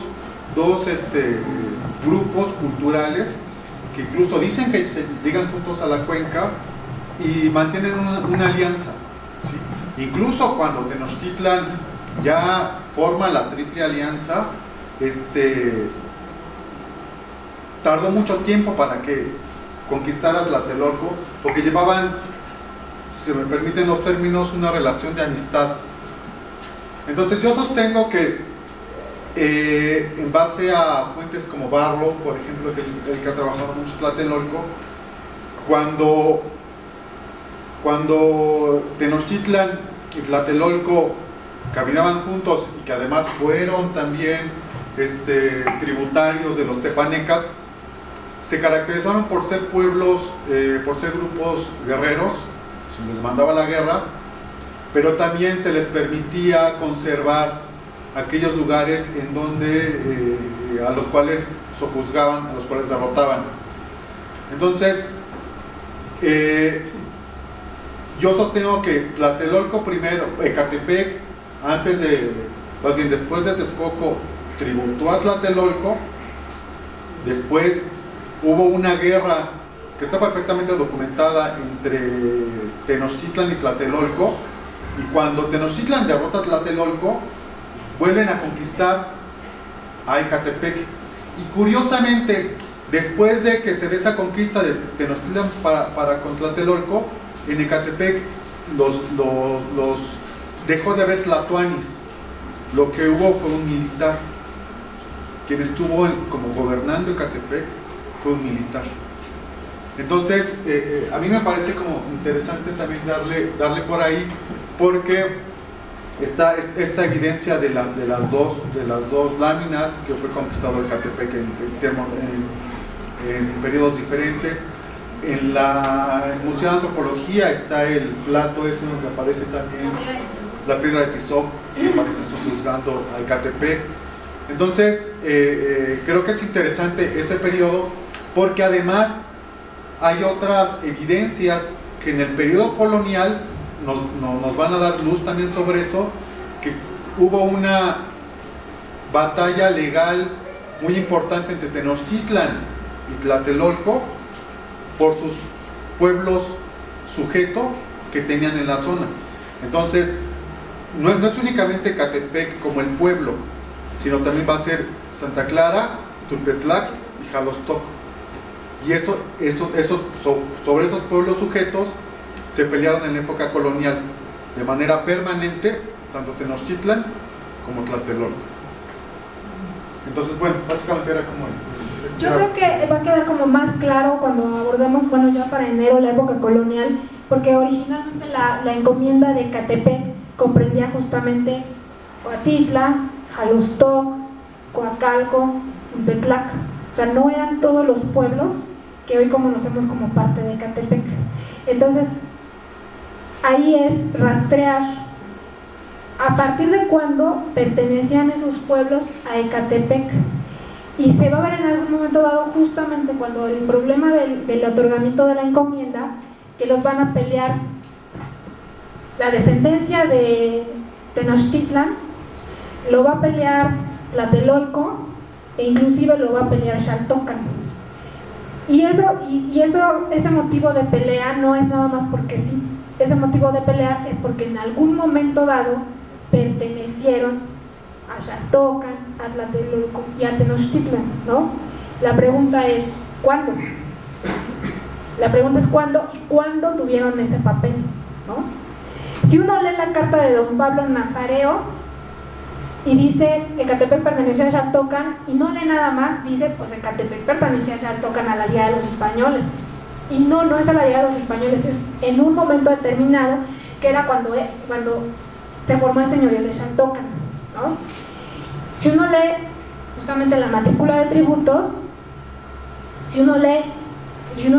grupos culturales que incluso dicen que se llegan juntos a la cuenca y mantienen una alianza, ¿sí? Incluso cuando Tenochtitlan ya forma la Triple Alianza, tardó mucho tiempo para que conquistara Tlatelolco, porque llevaban, si se me permiten los términos, una relación de amistad. Entonces yo sostengo que en base a fuentes como Barlow, por ejemplo, el que ha trabajado mucho Tlatelolco, cuando Tenochtitlan y Tlatelolco caminaban juntos y que además fueron también tributarios de los tepanecas, se caracterizaron por ser pueblos, por ser grupos guerreros, se les mandaba la guerra, pero también se les permitía conservar aquellos lugares en donde a los cuales sojuzgaban, a los cuales derrotaban. Entonces, yo sostengo que Tlatelolco primero, Ecatepec, después de Texcoco, tributó a Tlatelolco. Después hubo una guerra que está perfectamente documentada entre Tenochtitlan y Tlatelolco, y cuando Tenochtitlan derrota a Tlatelolco, vuelven a conquistar a Ecatepec. Y curiosamente, después de que se dé esa conquista de Tenochtitlan para con Tlatelolco, en Ecatepec los dejó de haber tlatoanis. Lo que hubo fue un militar. Quien estuvo como gobernando Ecatepec fue un militar. Entonces, a mí me parece como interesante también darle por ahí, porque está esta evidencia de las dos láminas que fue conquistado Ecatepec en periodos diferentes. En el Museo de Antropología está el plato ese donde aparece también la piedra de Tizoc, que aparece sojuzgando a Ecatepec. Entonces, creo que es interesante ese periodo, porque además hay otras evidencias que en el periodo colonial nos van a dar luz también sobre eso, que hubo una batalla legal muy importante entre Tenochtitlan y Tlatelolco por sus pueblos sujeto que tenían en la zona. Entonces, no es únicamente Ecatepec como el pueblo, sino también va a ser Santa Clara, Tulpetlac y Jalostoc. Y sobre esos pueblos sujetos se pelearon en la época colonial de manera permanente, tanto Tenochtitlan como Tlatelolco. Entonces, bueno, básicamente era como yo creo que va a quedar como más claro cuando abordemos, bueno, ya para enero, la época colonial, porque originalmente la encomienda de Ecatepec comprendía justamente Coatitla, Jalostoc, Coacalco, Tulpetlac. O sea, no eran todos los pueblos que hoy conocemos como parte de Ecatepec. Entonces, ahí es rastrear a partir de cuándo pertenecían esos pueblos a Ecatepec. Y se va a ver en algún momento dado, justamente cuando el problema del otorgamiento de la encomienda, que los van a pelear la descendencia de Tenochtitlan, lo va a pelear Tlatelolco e inclusive lo va a pelear Xaltocan. Y ese motivo de pelea no es nada más porque sí. Ese motivo de pelea es porque en algún momento dado pertenecieron a Xaltocan, a Tlatelolco y a Tenochtitlan, ¿no? La pregunta es ¿cuándo? La pregunta es ¿cuándo y cuándo tuvieron ese papel, ¿no? Si uno lee la carta de don Pablo Nazareo y dice Ecatepec perteneció a Xaltocan y no lee nada más, dice pues Ecatepec pertenecía a Xaltocan a la llegada de los españoles. Y no es a la llegada de los españoles, es en un momento determinado, que era cuando se formó el señorío de Xaltocan, ¿no? Si uno lee justamente la matrícula de tributos, si uno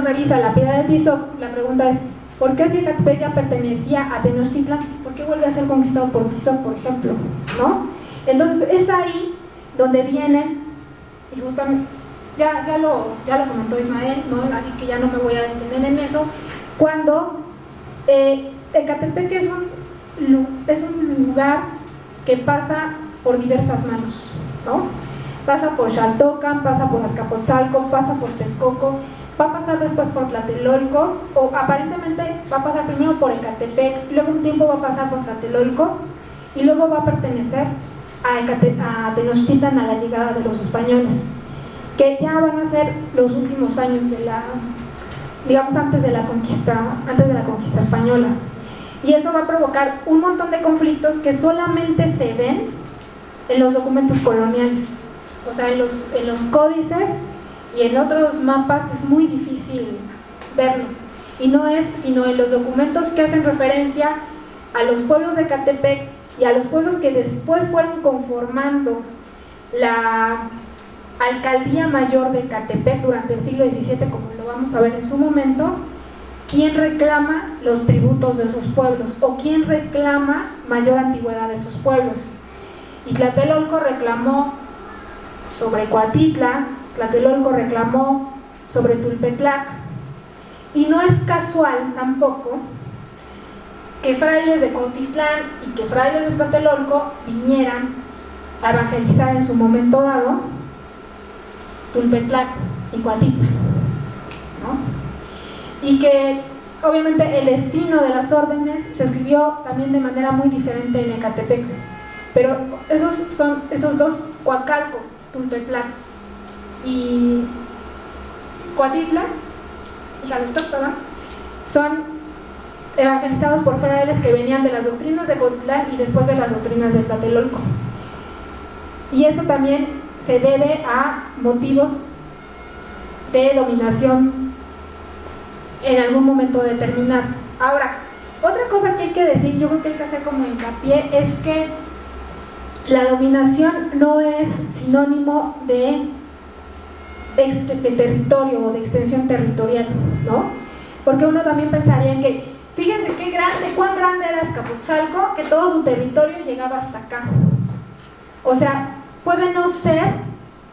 revisa la piedra de Tizoc, la pregunta es ¿Por qué si Ecatepec ya pertenecía a Tenochtitlan, por qué vuelve a ser conquistado por Tizón, por ejemplo? ¿No? Entonces es ahí donde vienen, y justamente ya lo comentó Ismael, ¿no? Así que ya no me voy a detener en eso, cuando Ecatepec es un lugar que pasa por diversas manos, ¿no? Pasa por Xaltocan, pasa por Azcapotzalco, pasa por Texcoco, va a pasar después por Tlatelolco, o aparentemente va a pasar primero por Ecatepec, luego un tiempo va a pasar por Tlatelolco y luego va a pertenecer a Tenochtitlan a la llegada de los españoles, que ya van a ser los últimos años de digamos antes de la conquista española, y eso va a provocar un montón de conflictos que solamente se ven en los documentos coloniales, o sea, en los códices y en otros mapas es muy difícil verlo, y no es sino en los documentos que hacen referencia a los pueblos de Ecatepec y a los pueblos que después fueron conformando la alcaldía mayor de Ecatepec durante el siglo XVII, como lo vamos a ver en su momento, quién reclama los tributos de esos pueblos o quién reclama mayor antigüedad de esos pueblos. Y Tlatelolco reclamó sobre Cuatitla, Tlatelolco reclamó sobre Tulpetlac, y no es casual tampoco que frailes de Cuautitlán y que frailes de Tlatelolco vinieran a evangelizar en su momento dado Tulpetlac y Cuatitla, ¿no? Y que obviamente el destino de las órdenes se escribió también de manera muy diferente en Ecatepec, pero esos dos, Coacalco, Tulpetlac y Cuatitla y Xalostoc, son evangelizados por frailes que venían de las doctrinas de Cuautitlán y después de las doctrinas de Tlatelolco, y eso también se debe a motivos de dominación en algún momento determinado. Ahora, otra cosa que hay que decir, yo creo que hay que hacer como hincapié, es que la dominación no es sinónimo de territorio o de extensión territorial, ¿no? Porque uno también pensaría en que, fíjense cuán grande era Azcapotzalco, que todo su territorio llegaba hasta acá. O sea, puede no ser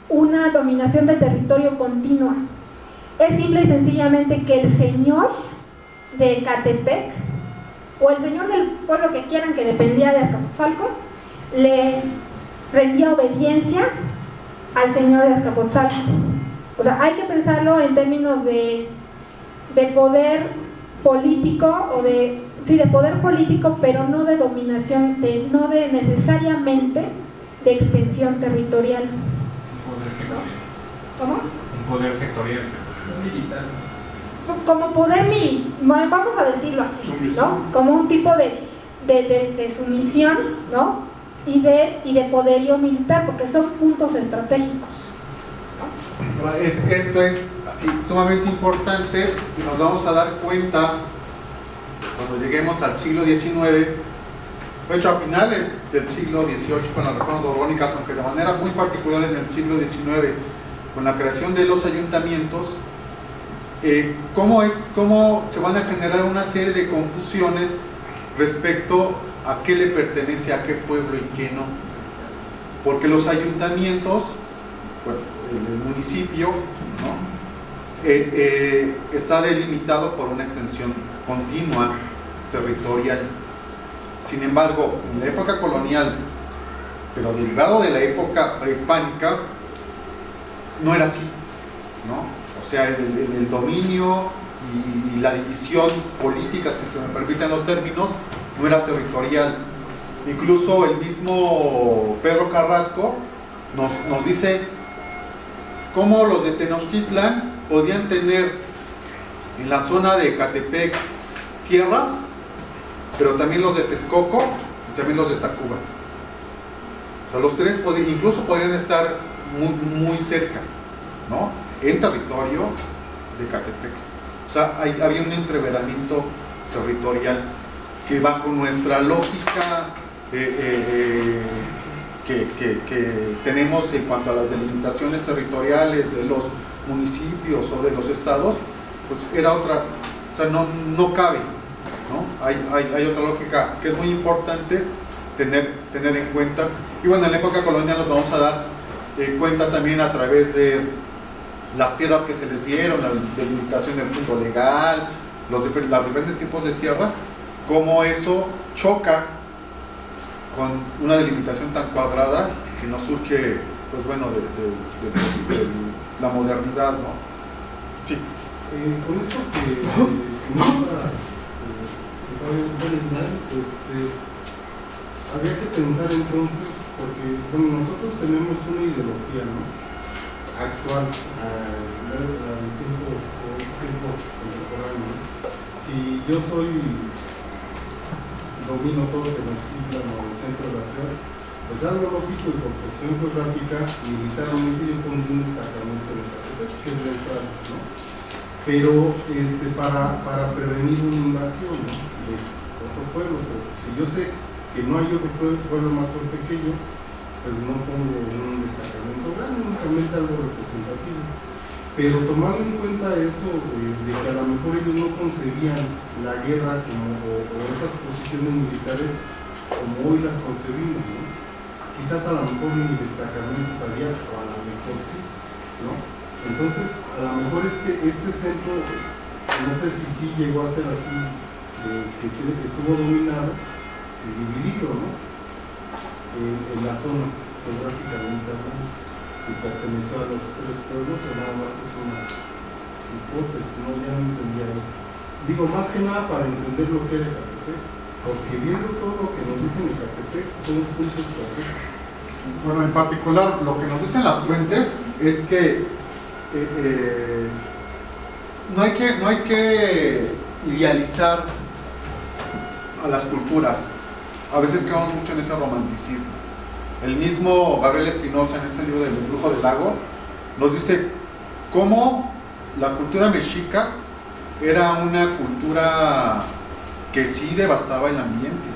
una dominación de territorio continua, es simple y sencillamente que el señor de Ecatepec o el señor del pueblo que quieran que dependía de Azcapotzalco le rendía obediencia al señor de Azcapotzalco. O sea, hay que pensarlo en términos de poder político o de poder político, pero no de dominación, no de necesariamente de extensión territorial. Un poder sectorial. ¿Cómo? Un poder sectorial. Militar. Como poder militar, vamos a decirlo así, ¿no? Como un tipo de sumisión, ¿no? Y de poderío militar, porque son puntos estratégicos, ¿no? Esto es así sumamente importante y nos vamos a dar cuenta cuando lleguemos al siglo XIX, de hecho a finales del siglo XVIII con las reformas borbónicas, aunque de manera muy particular en el siglo XIX con la creación de los ayuntamientos, cómo se van a generar una serie de confusiones respecto a qué le pertenece a qué pueblo y qué no, porque los ayuntamientos, bueno, el municipio, ¿no? Está delimitado por una extensión continua territorial. Sin embargo, en la época colonial, pero derivado de la época prehispánica, no era así, ¿no? O sea, el dominio y la división política, si se me permiten los términos, no era territorial. Incluso el mismo Pedro Carrasco nos dice cómo los de Tenochtitlan podían tener en la zona de Ecatepec tierras, pero también los de Texcoco y también los de Tacuba. O sea, los tres incluso podrían estar muy cerca, ¿no? En territorio de Ecatepec. O sea, había un entreveramiento territorial que bajo nuestra lógica que tenemos en cuanto a las delimitaciones territoriales de los municipios o de los estados, pues era O sea, no cabe, ¿no? Hay otra lógica que es muy importante tener en cuenta. Y bueno, en la época colonial nos vamos a dar cuenta también a través de las tierras que se les dieron, la delimitación del fondo legal, los diferentes tipos de tierra, cómo eso choca con una delimitación tan cuadrada que nos surge, pues bueno, de la modernidad, ¿no? Sí. Con eso que habría que pensar entonces, porque bueno, nosotros tenemos una ideología, ¿no?, actual al tiempo contemporáneo, ¿no? Si yo domino todo Tenochtitlan o el centro de la ciudad, pues algo lógico y por posición geográfica, militarmente yo pondría un destacamento de Catepec, que es la entrada, ¿no? Pero para prevenir una invasión, ¿no?, de otro pueblo. Pero si yo sé que no hay otro pueblo más fuerte que yo, pues no pongo un destacamento grande, únicamente algo representativo. Pero tomando en cuenta eso, de que a lo mejor ellos no concebían la guerra o esas posiciones militares como hoy las concebimos, ¿no? Quizás a lo mejor ni destacamentos había, o a lo mejor sí, ¿no? Entonces, a lo mejor este centro, no sé si sí llegó a ser así, que estuvo dominado y dividido, ¿no?, en la zona geográficamente hablando, y perteneció a los tres pueblos, o nada más es una hipótesis, ¿no? Ya no entendía ahí. Digo, más que nada para entender lo que era Ecatepec, porque viendo todo lo que nos dicen Ecatepec, son puntos estratégicos. Bueno, en particular, lo que nos dicen las fuentes es que no hay que idealizar a las culturas. A veces quedamos mucho en ese romanticismo. El mismo Gabriel Espinosa, en este libro del Brujo del Lago, nos dice cómo la cultura mexica era una cultura que sí devastaba el ambiente,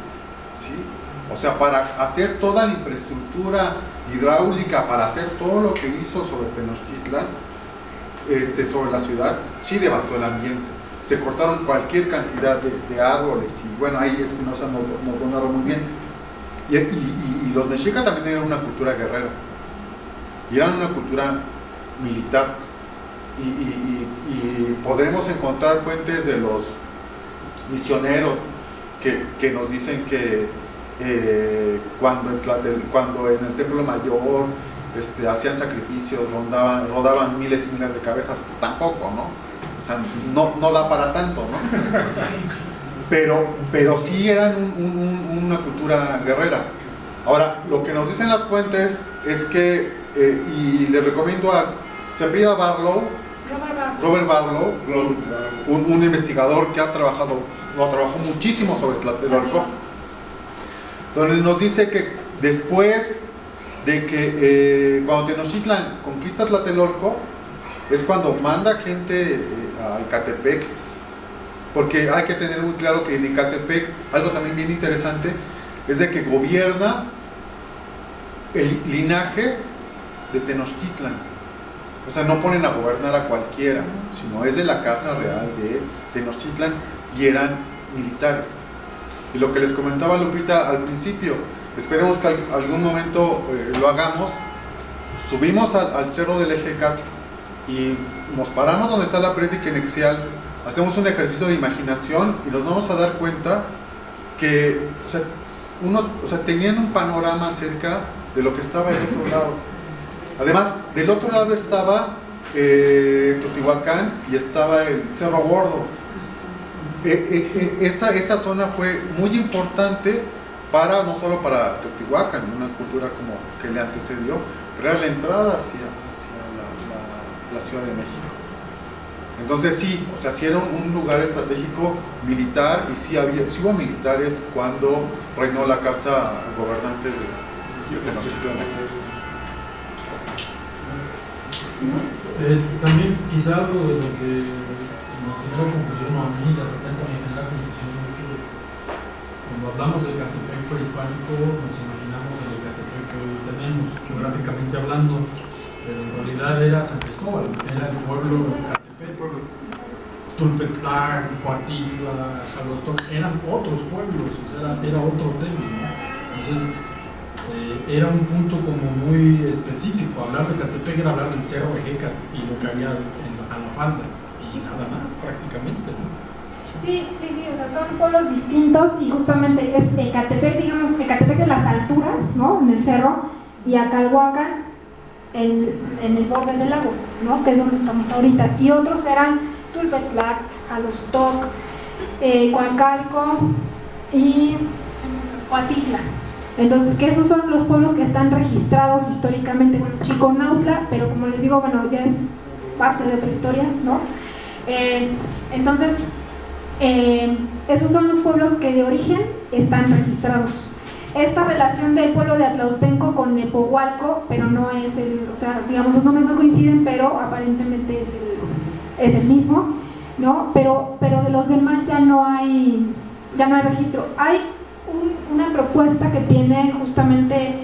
¿sí? O sea, para hacer toda la infraestructura hidráulica, para hacer todo lo que hizo sobre Tenochtitlan, sobre la ciudad, sí devastó el ambiente. Se cortaron cualquier cantidad de árboles, y bueno, ahí Espinosa nos narró muy bien. Y los mexicas también eran una cultura guerrera, y eran una cultura militar, y podemos encontrar fuentes de los misioneros que nos dicen que cuando en el Templo Mayor hacían sacrificios, rodaban miles y miles de cabezas, tampoco, ¿no? O sea, no da para tanto, ¿no? Pero sí eran una cultura guerrera. Ahora, lo que nos dicen las fuentes es que, y les recomiendo se apellida Robert Barlow, un investigador que trabajó muchísimo sobre Tlatelolco, donde nos dice que después de que cuando Tenochtitlan conquista Tlatelolco, es cuando manda gente a Ecatepec, porque hay que tener muy claro que en Ecatepec, algo también bien interesante, es de que gobierna el linaje de Tenochtitlan. O sea, no ponen a gobernar a cualquiera, sino es de la casa real de Tenochtitlan, y eran militares. Y lo que les comentaba Lupita al principio, esperemos que algún momento lo hagamos. Subimos al cerro del Ejecat y nos paramos donde está la pared quenexial, hacemos un ejercicio de imaginación y nos vamos a dar cuenta que tenían un panorama acerca de lo que estaba del otro lado. Además, del otro lado estaba Teotihuacán y estaba el Cerro Gordo. Esa zona fue muy importante no solo para Teotihuacán, una cultura como que le antecedió, pero era la entrada hacia la Ciudad de México. Entonces sí era un lugar estratégico militar, y sí hubo militares cuando reinó la casa gobernante de Tenochtitlan. También quizá algo de lo que nos genera confusión, o a mí de repente me genera confusión, es que cuando hablamos del Ecatepec prehispánico nos imaginamos el Ecatepec que hoy tenemos, geográficamente hablando, pero en realidad era San Cristóbal, era el pueblo de Ecatepec. Tulpetlac, Coatitla, Jalostón, eran otros pueblos, o sea, era otro tema, ¿no? Entonces, era un punto como muy específico. Hablar de Ecatepec era hablar del cerro de Hécat y lo que había a la falda, y nada más, prácticamente, ¿no? Sí, o sea, son pueblos distintos y justamente es Ecatepec, digamos, Ecatepec de las alturas, ¿no? En el cerro, y Acalhuacan en el borde del lago, ¿no? Que es donde estamos ahorita. Y otros eran Tulpetlac, Jalostón, Coacalco y Coatitla. Entonces, que esos son los pueblos que están registrados históricamente. Bueno, Chiconautla, pero como les digo, bueno, ya es parte de otra historia, ¿no? Entonces, esos son los pueblos que de origen están registrados. Esta relación del pueblo de Atlautenco con Nepohualco, pero no es o sea, digamos, los nombres no coinciden, pero aparentemente es el mismo, ¿no? Pero de los demás ya no hay registro. Hay una propuesta que tiene justamente,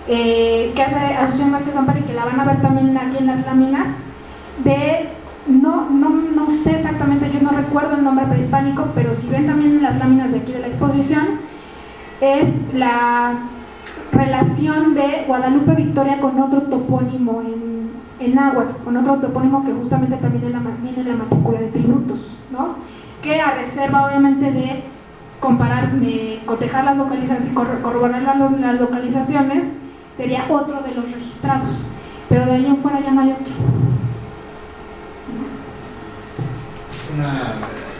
que hace Asunción García Zampari, que la van a ver también aquí en las láminas, no sé exactamente, yo no recuerdo el nombre prehispánico, pero si ven también en las láminas de aquí de la exposición, es la relación de Guadalupe Victoria con otro topónimo en náhuatl, con otro topónimo que justamente también viene en la matrícula de tributos, ¿no? Que a reserva obviamente de comparar, de cotejar las localizaciones, corroborar las localizaciones, sería otro de los registrados, pero de ahí en fuera ya no hay otro.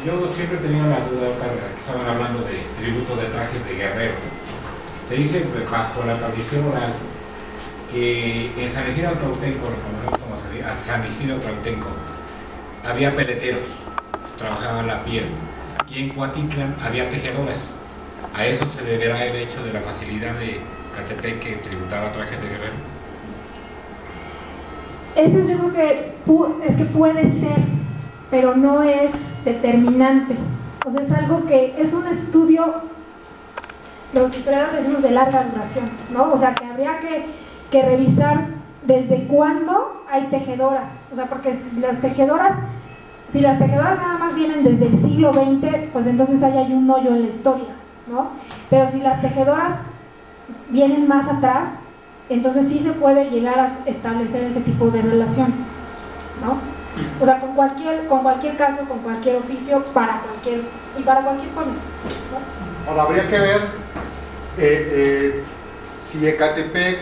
Yo siempre he tenido la duda, que estaban hablando de tributos de trajes de guerrero. Se dice, bajo la tradición oral, que en San Isidro Tlautenco, a San Isidro Tlautenco, había peleteros, trabajaban la piel, y en Coatitlán había tejedoras. ¿A eso se deberá el hecho de la facilidad de Ecatepec que tributaba trajes de guerrero? Eso yo creo que es que puede ser, pero no es determinante. O sea, es algo que es un estudio, los historiadores decimos de larga duración, ¿no? O sea, que habría que revisar desde cuándo hay tejedoras. O sea, porque si las tejedoras nada más vienen desde el siglo XX, pues entonces ahí hay un hoyo en la historia, ¿no? Pero si las tejedoras vienen más atrás, entonces sí se puede llegar a establecer ese tipo de relaciones, ¿no? O sea, con cualquier caso, con cualquier oficio, para cualquier pueblo, ¿no? Ahora habría que ver si Ecatepec,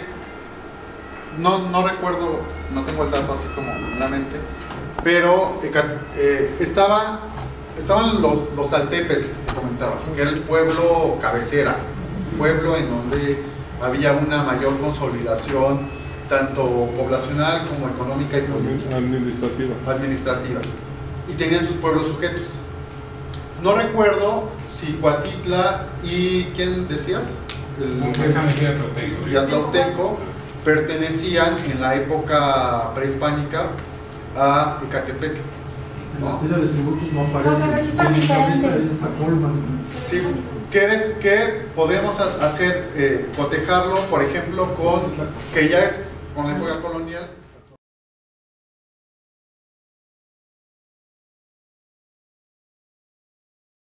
no recuerdo, no tengo el dato así como en la mente, pero estaban los Saltepetl que comentabas, que era el pueblo cabecera, pueblo en donde había una mayor consolidación tanto poblacional como económica y política. Administrativa. Y tenían sus pueblos sujetos. No recuerdo si Coatitla y ¿quién decías? Y Atlautenco pertenecían en la época prehispánica a Ecatepec, ¿no? En la tira de tributos no aparece. Sí, ¿qué podríamos hacer? Cotejarlo, por ejemplo, con que ya es con la época colonial.